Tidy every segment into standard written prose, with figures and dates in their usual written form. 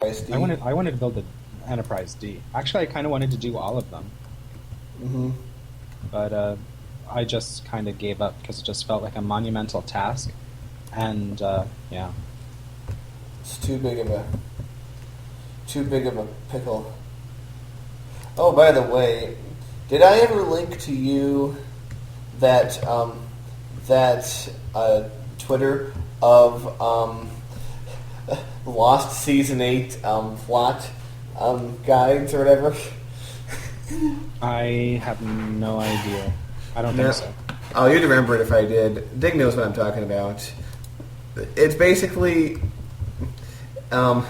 Enterprise D. I wanted to build an Enterprise D. Actually, I kind of wanted to do all of them. Mm-hmm. But I just kind of gave up because it just felt like a monumental task. And, yeah. It's too big of a pickle. Oh, by the way, did I ever link to you that Twitter of Lost Season 8 plot guides or whatever? I have no idea. I don't think so. Oh, you'd remember it if I did. Dick knows what I'm talking about. It's basically a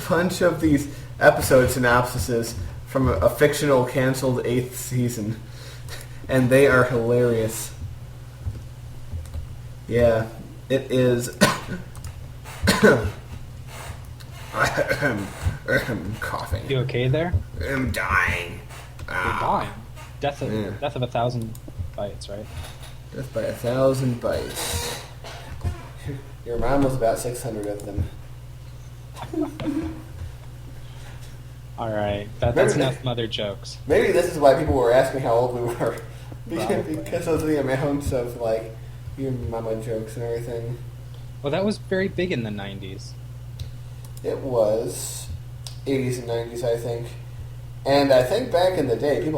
bunch of these episode synopsises from a fictional canceled 8th season, and they are hilarious. Yeah, it is. I'm coughing. You okay there? I'm dying. You're dying. Death of 1,000 bites, right? Death by 1,000 bites. Your mom was about 600 of them. Alright, that's enough mother jokes. Maybe this is why people were asking how old we were. Because of the amounts of, like, your mama jokes and everything. Well, that was very big in the 90s. It was 80s and 90s, I think. And I think back in the day,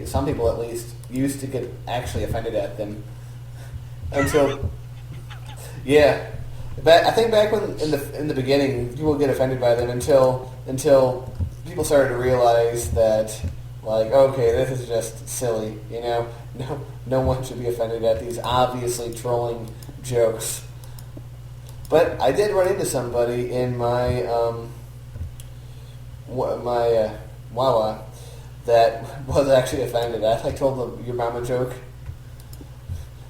some people at least, used to get actually offended at them. Until, yeah. I think back when in the beginning, people would get offended by them until people started to realize that, like, okay, this is just silly, you know? No one should be offended at these obviously trolling jokes. But I did run into somebody in my Wawa that was actually offended. I told them your mama joke,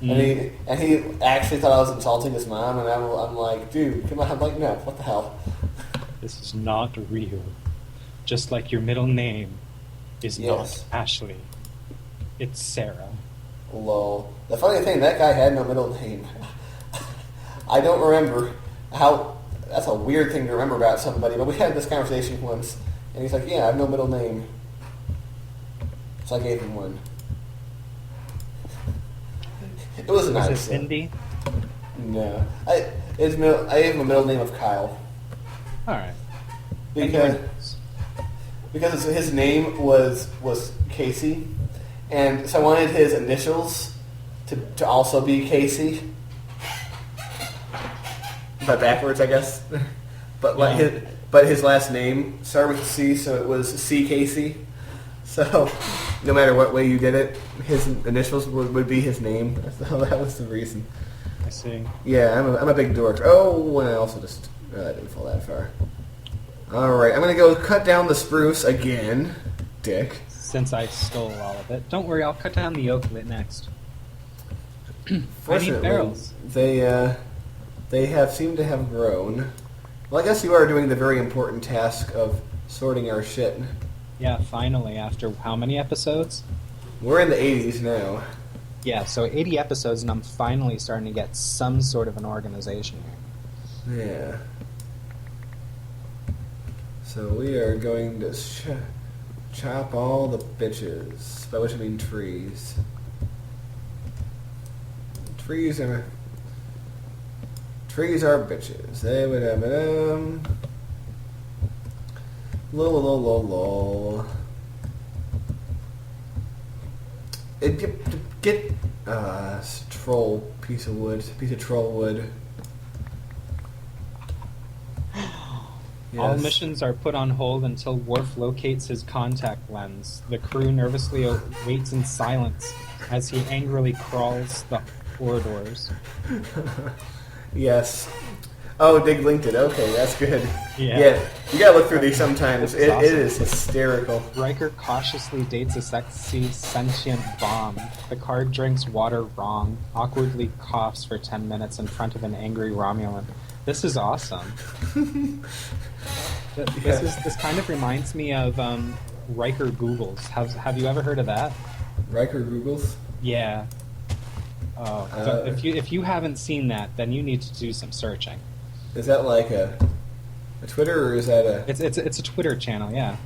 and he actually thought I was insulting his mom, and I'm like, dude, come on! I'm like, no, what the hell? This is not real. Just like your middle name is not Ashley. It's Sarah. Lol. The funny thing, that guy had no middle name. I don't remember how. That's a weird thing to remember about somebody, but we had this conversation once, and he's like, "Yeah, I have no middle name," so I gave him one. It was nice. Was it Cindy? No, I gave him a middle name of Kyle. All right. Because his name was Casey, and so I wanted his initials to also be Casey. But backwards, I guess. But his last name started with a C, so it was C. Casey. So no matter what way you did it, his initials would be his name. So that was the reason. I see. Yeah, I'm a big dork. Oh, and I also just I didn't fall that far. All right, I'm gonna go cut down the spruce again, Dick. Since I stole all of it, don't worry, I'll cut down the oak of it next. I need barrels. They seemed to have grown. Well, I guess you are doing the very important task of sorting our shit. Yeah, finally, after how many episodes? We're in the 80s now. Yeah, so 80 episodes, and I'm finally starting to get some sort of an organization here. Yeah. So we are going to chop all the bitches, by which I mean trees. Trees are bitches. They would have lol. Get troll piece of troll wood. Yes. All missions are put on hold until Worf locates his contact lens. The crew nervously waits in silence as he angrily crawls the corridors. Yes. Oh, Dig linked it. Okay, that's good. Yeah. You gotta look through these sometimes. It awesome. It is hysterical. Riker cautiously dates a sexy, sentient bomb. Picard drinks water wrong, awkwardly coughs for 10 minutes in front of an angry Romulan. This is awesome. This kind of reminds me of Riker Googles. Have you ever heard of that? Riker Googles? Yeah. If you haven't seen that, then you need to do some searching. Is that like a A Twitter, or is that a... It's a Twitter channel, yeah.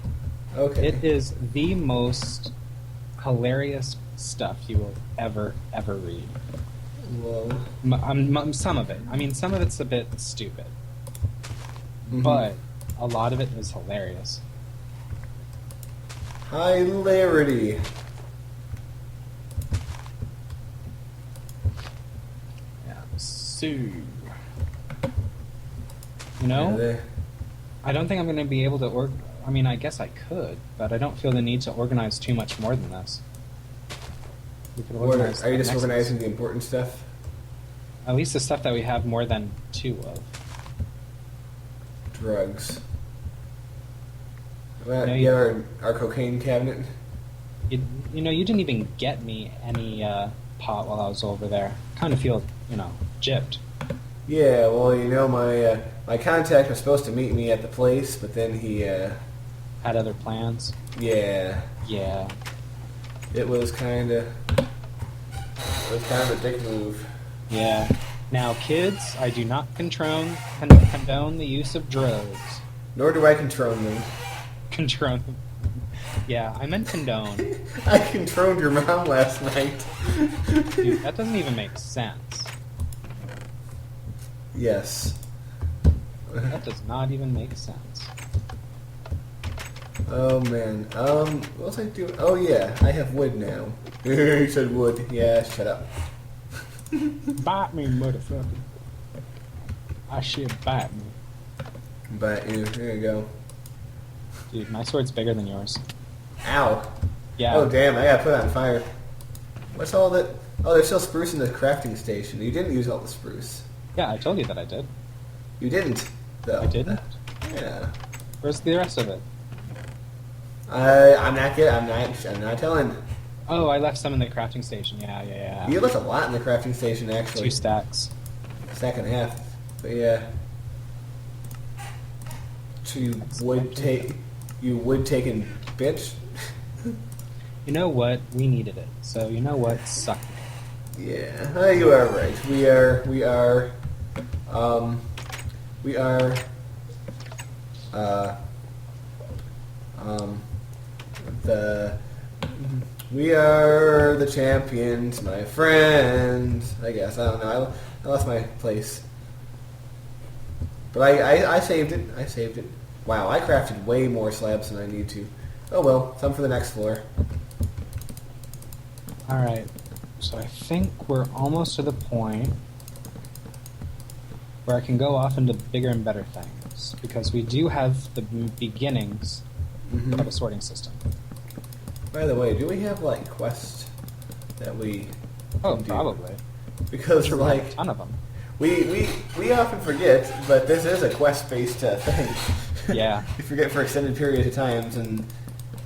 Okay. It is the most hilarious stuff you will ever read. Well... Some of it. I mean, some of it's a bit stupid. Mhm. But a lot of it is hilarious. Hilarity. Yeah. So, you know, Yeah, I don't think I'm going to be able to I mean, I guess I could, but I don't feel the need to organize too much more than this. We could Are organize you just next organizing list. the important stuff? At least the stuff that we have more than 2 of. Drugs. Well, No, you have our cocaine cabinet? You know, you didn't even get me any pot while I was over there. Kind of feel, gypped. Yeah, well, my contact was supposed to meet me at the place, but then he, Had other plans. yeah, Yeah. it was kind of a dick move. Yeah. Now, kids, I do not condone the use of drugs. Nor do I control them. Condone. Yeah, I meant condone. I controlled your mom last night. Dude, that doesn't even make sense. Yes. That does not even make sense. Oh man. What was I doing? Oh yeah, I have wood now. You said wood. Yeah, shut up. Bite me, motherfucker. I should bite me. But there you go. Dude, my sword's bigger than yours. Ow. Yeah. Oh damn, I gotta put it on fire. What's all that? Oh, there's still spruce in the crafting station. You didn't use all the spruce. Yeah, I told you that I did. You didn't, though. I didn't? Yeah. Where's the rest of it? I'm not good. I'm not telling. Oh, I left some in the crafting station. Yeah. You left a lot in the crafting station, actually. 2 stacks. Stack and a half. But yeah. So you would taking bitch. You know what? We needed it. So you know what? Suck me. Yeah, you are right. We are the champions, my friend. I guess I don't know. I lost my place, but I saved it. I saved it. Wow, I crafted way more slabs than I need to. Oh well, some for the next floor. Alright. So I think we're almost to the point where I can go off into bigger and better things. Because we do have the beginnings of a sorting system. By the way, do we have like quests that we? Oh, can do? probably. Because Sure, like a ton of them. we often forget, but this is a quest-based thing. Yeah. You forget for extended periods of times, and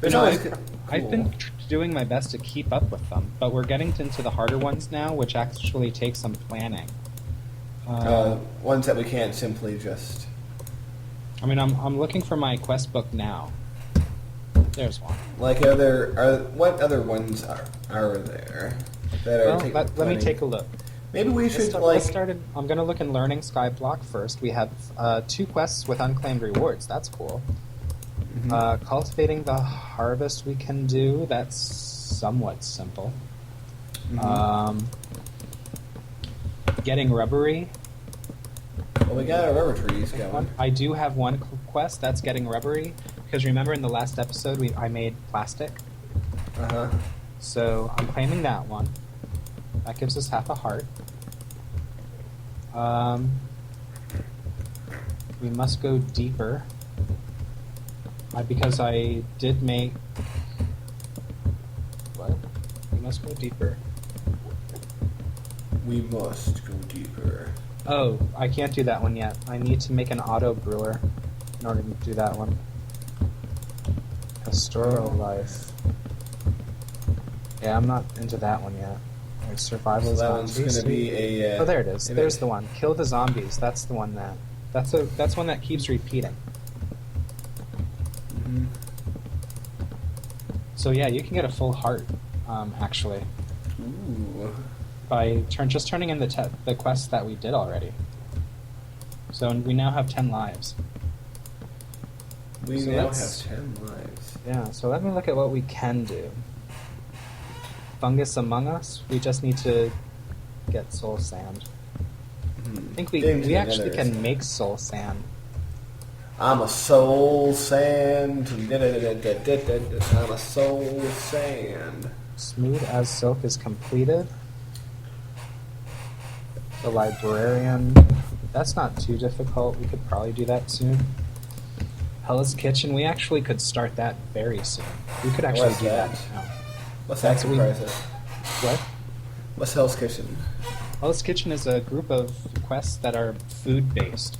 there's You know, always I've been doing my best to keep up with them, but we're getting into the harder ones now, which actually take some planning. ones that we can't simply just. I mean, I'm looking for my quest book now. There's one. Like what other ones are there that are? Well, let me take a look. Maybe we should I'm going to look in Learning Skyblock first. We have 2 quests with unclaimed rewards. That's cool. Cultivating the harvest we can do. That's somewhat simple. Getting rubbery. Well, we got our rubber trees going. I do have one quest that's getting rubbery, because remember in the last episode I made plastic. So I'm claiming that one. That gives us half a heart. We must go deeper. Because I did make... What? We must go deeper. We must go deeper. Oh, I can't do that one yet. I need to make an auto brewer in order to do that one. Pastoral life. Yeah, I'm not into that one yet. Like survival So that zombies. one's going to be a. Oh, there it is. There's the one. Kill the zombies. That's the one that. That's one that keeps repeating. So yeah, you can get a full heart, actually, Ooh. by just turning in the quests that we did already. So we now have 10 lives. We So now let's- have 10 lives. Yeah, so let me look at what we can do. Fungus Among Us, we just need to get soul sand. I think Getting to we the actually nether can is- make soul sand. I'm a soul sand. I'm a soul sand. Smooth as silk is completed. The librarian, that's not too difficult. We could probably do that soon. Hell's Kitchen, we actually could start that very soon. We could actually What's do that that? now. What's that That's what we- comprise of? What? What's Hell's Kitchen? Hell's Kitchen is a group of quests that are food based.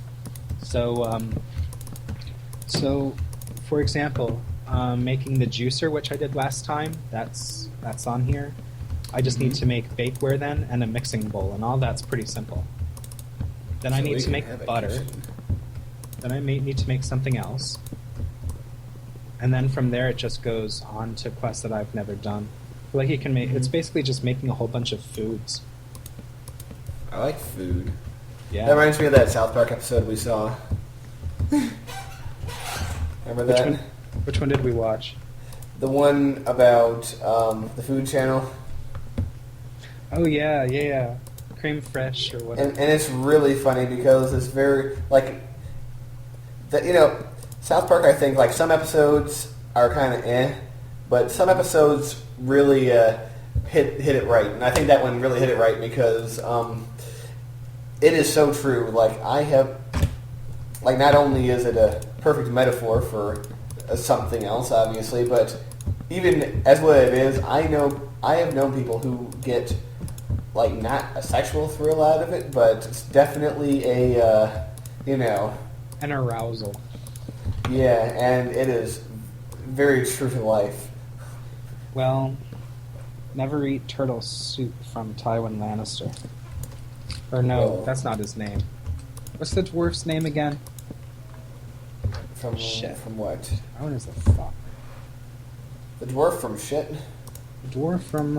So, for example, making the juicer, which I did last time, that's on here. I just need to make bakeware then and a mixing bowl, and all that's pretty simple. Then I So we need to can make have a butter. kitchen. Then I may need to make something else. And then from there it just goes on to quests that I've never done. Like you can make it's basically just making a whole bunch of foods. I like food. Yeah. That reminds me of that South Park episode we saw. Remember Which that? one? Which one did we watch? The one about the food channel. Oh yeah. Cream Fresh or whatever. And it's really funny because it's very, like, South Park, I think, like, some episodes are kind of but some episodes really hit it right. And I think that one really hit it right because it is so true. Like, not only is it a perfect metaphor for something else, obviously, but even as what it is, I have known people who get, like, not a sexual thrill out of it, but it's definitely a, An arousal. yeah, and it is very true to life. Well, never eat turtle soup from Tywin Lannister. Or no, Well- that's not his name. What's the dwarf's name again? Shit. From what? What is the fuck? The dwarf from shit? The dwarf from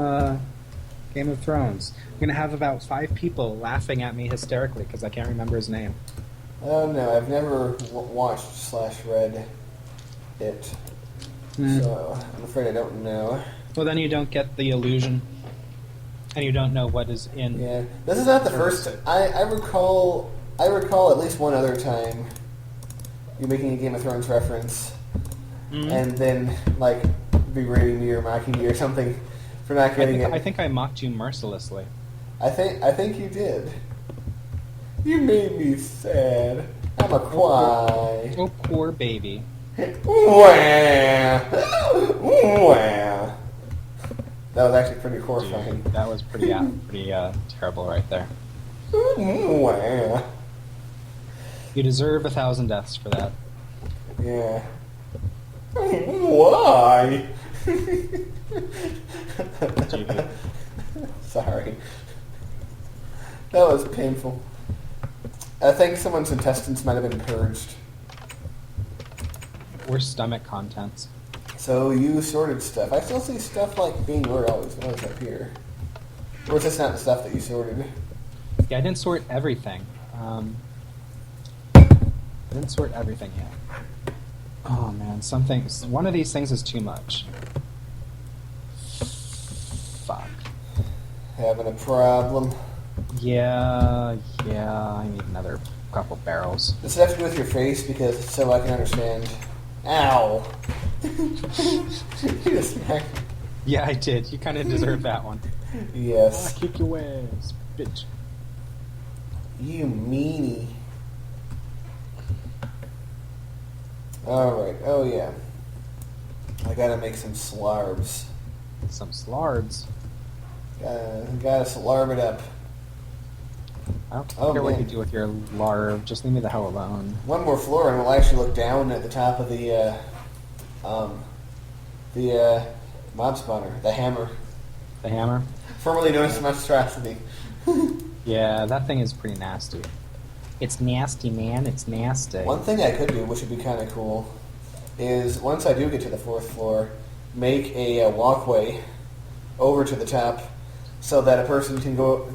Game of Thrones. I'm gonna have about 5 people laughing at me hysterically because I can't remember his name. Oh no, I've never watched/read it, so I'm afraid I don't know. Well, then you don't get the illusion, and you don't know what is in. Yeah, this is not the first. I recall at least one other time you making a Game of Thrones reference, and then like berating me or mocking me or something for not getting it. I think I mocked you mercilessly. I think you did. You made me sad. I'm a cry. Oh, poor baby. Wah. Wah. That was actually pretty horrifying. Dude, that was pretty terrible right there. Wah. You deserve 1,000 deaths for that. Yeah. Why? Gee. Sorry. That was painful. I think someone's intestines might have been purged. Or stomach contents. So you sorted stuff. I still see stuff like being where I was up here. Or is this not the stuff that you sorted? Yeah, I didn't sort everything. Yet. Oh man, one of these things is too much. Fuck. Having a problem. Yeah, I need another couple barrels. Does it have to do with your face? Because so I can understand. Ow! You just smacked me. Yeah, I did. You kind of deserve that one. Yes. Kick your ass, bitch. You meanie. Alright, oh yeah. I gotta make some slarbs. Some slards. Gotta slarb it up. I don't Oh, care what man. you do with your larv. Just leave me the hell alone. One more floor and we'll actually look down at the top of the mob spawner, the hammer. The hammer? Formerly known as monstrosity. Yeah, that thing is pretty nasty. It's nasty, man. It's nasty. One thing I could do, which would be kind of cool, is once I do get to the 4th floor, make a walkway over to the top so that a person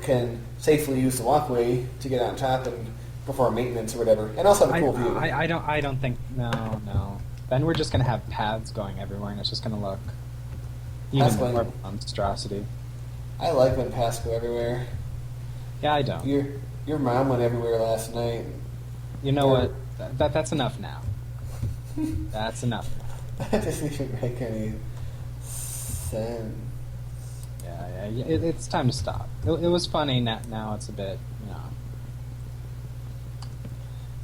can safely use the walkway to get on top and perform maintenance or whatever, and also have a cool view. I don't think. No. Then we're just going to have paths going everywhere, and it's just going to look Paths even going- more of a monstrosity. I like when paths go everywhere. Yeah, I don't. Your mom went everywhere last night. You know Or- what? That's enough now. That's enough. That doesn't even make any sense. Yeah. It's time to stop. It was funny. Now it's a bit, you know.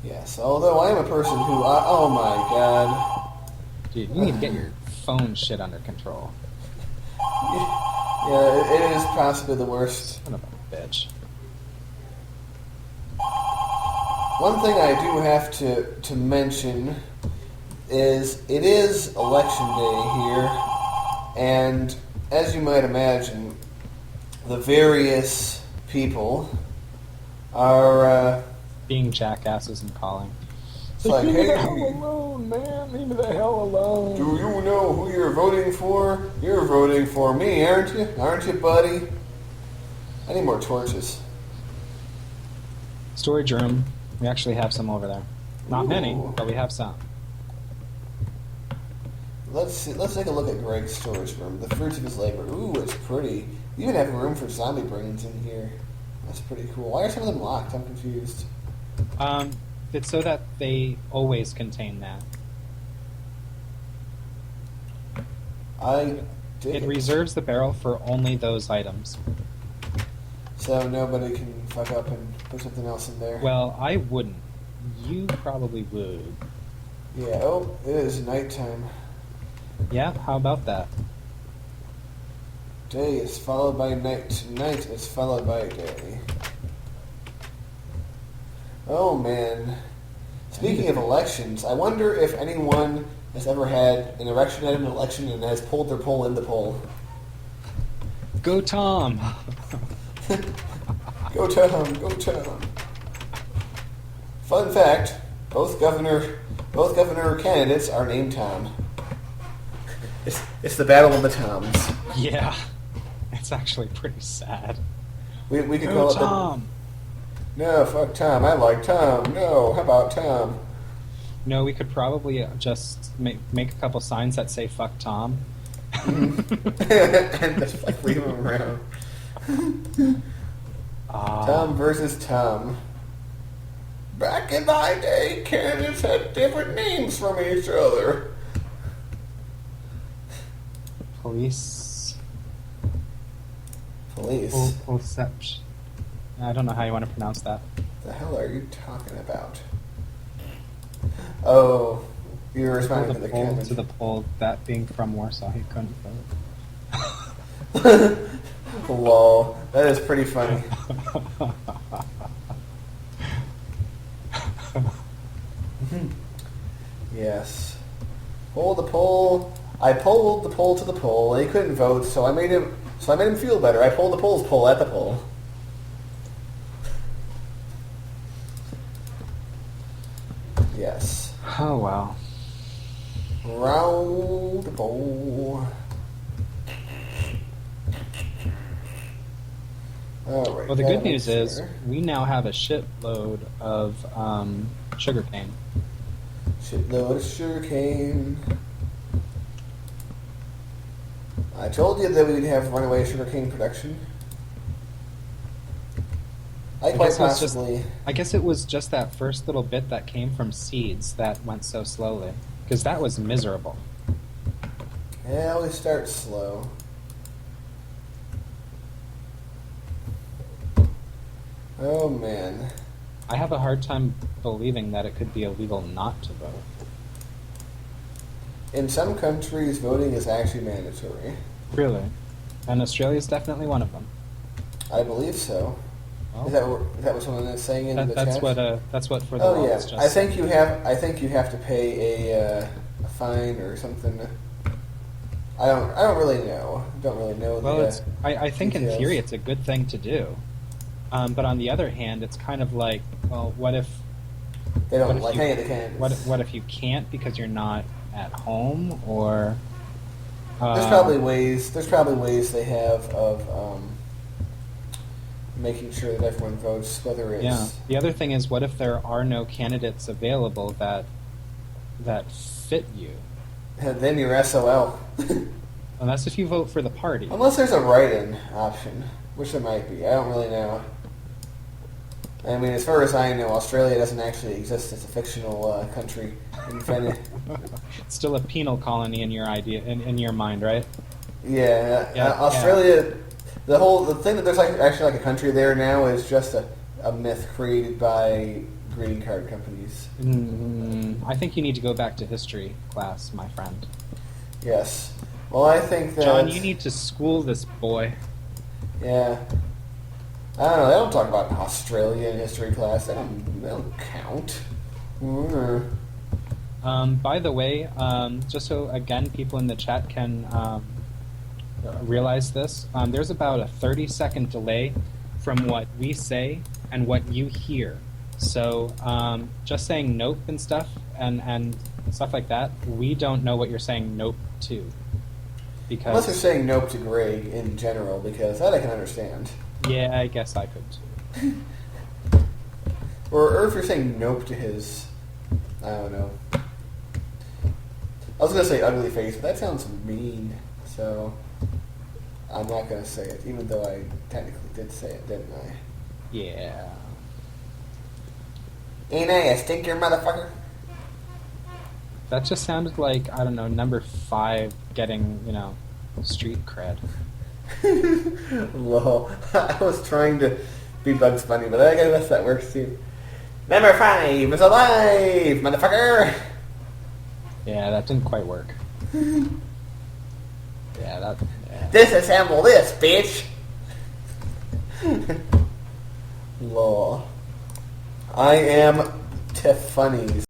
Yes, although I am a person who... oh my god. Dude, you need to get your phone shit under control. Yeah, it is possibly the worst. Son of a bitch. One thing I do have to mention is it is election day here, and as you might imagine, the various people are Being jackasses and calling. it's like, Leave me the hey, hell alone, man. Leave me the hell alone. do you know who you're voting for? You're voting for me, aren't you? Aren't you, buddy? I need more torches. Storage room. We actually have some over there. Not many, Ooh. but we have some. Let's see, let's take a look at Greg's storage room. The fruits of his labor. Ooh, it's pretty. You even have room for zombie brains in here. That's pretty cool. Why are some of them locked? I'm confused. It's so that they always contain that. I dig It it. reserves the barrel for only those items. So nobody can fuck up and put something else in there. Well, I wouldn't. You probably would. Yeah, oh, it is nighttime. Yeah, how about that? Day is followed by night. Night is followed by day. Oh, man. Speaking of elections, I wonder if anyone has ever had an erection at an election and has pulled their poll in the poll. Go Tom! Go Tom, go Tom. Fun fact, both governor candidates are named Tom. It's the battle of the Toms. Yeah, it's actually pretty sad. We could Go call Tom! it No, fuck Tom. I like Tom. No, how about Tom? No, we could probably just make a couple signs that say "fuck Tom." And just like leave him around. Tom versus Tom. Back in my day, candidates had different names from each other. Police. Police? Poliception. I don't know how you want to pronounce that. The hell are you talking about? Oh, you were responding to the poll comment. to the poll, that being from Warsaw, he couldn't vote. Lol. That is pretty funny. Yes. Pull the poll. I pulled the poll to the poll, and he couldn't vote, so I made him feel better. I pulled the poll's poll at the poll. Yes. Oh wow. Round the bowl. Alright. Well, the good news is we now have a shitload of sugarcane. Shitload of sugarcane. I told you that we'd have runaway sugarcane production. I quite possibly. I guess it was just that first little bit that came from seeds that went so slowly, because that was miserable. Yeah, always start slow. Oh man. I have a hard time believing that it could be illegal not to vote. In some countries, voting is actually mandatory. Really? And Australia's definitely one of them. I believe so. Well, Is that what someone is saying in the that's chat? what for the Oh law yeah, is just. I think you have to pay a fine or something. I don't really know. Don't really know. Well, I think in details. theory it's a good thing to do, but on the other hand, it's kind of like, well, what if They what don't if like you- any of the candidates. what if you can't because you're not at home, or There's probably ways. There's probably ways they have of making sure that everyone votes, whether it's yeah. The other thing is, what if there are no candidates available that fit you. And then you're SOL. Unless if you vote for the party. Unless there's a write-in option, which there might be. I don't really know. I mean, as far as I know, Australia doesn't actually exist as a fictional country. Invented. It's still a penal colony in your idea, in your mind, right? Yeah, Yeah, Australia. The thing that there's actually a country there now is just a myth created by greeting card companies. I think you need to go back to history class, my friend. Yes. Well, I think that John, you need to school this boy. Yeah. I don't know. They don't talk about Australia in history class. They don't count. By the way, just so again people in the chat can realize this, there's about a 30-second delay from what we say and what you hear. So just saying nope and stuff and stuff like that, we don't know what you're saying nope to. Because unless you're saying nope to Greg in general, because that I can understand. Yeah, I guess I could too. or if you're saying nope to his, I don't know. I was going to say ugly face, but that sounds mean, so I'm not going to say it, even though I technically did say it, didn't I? Yeah. Ain't I a stinker, motherfucker? That just sounded like, I don't know, number 5 getting, street cred. Lol. I was trying to be Bugs Bunny, but I guess that works too. Number 5 is alive, motherfucker! Yeah, that didn't quite work. Yeah. Disassemble this, bitch! Lol. I am Tiffany's.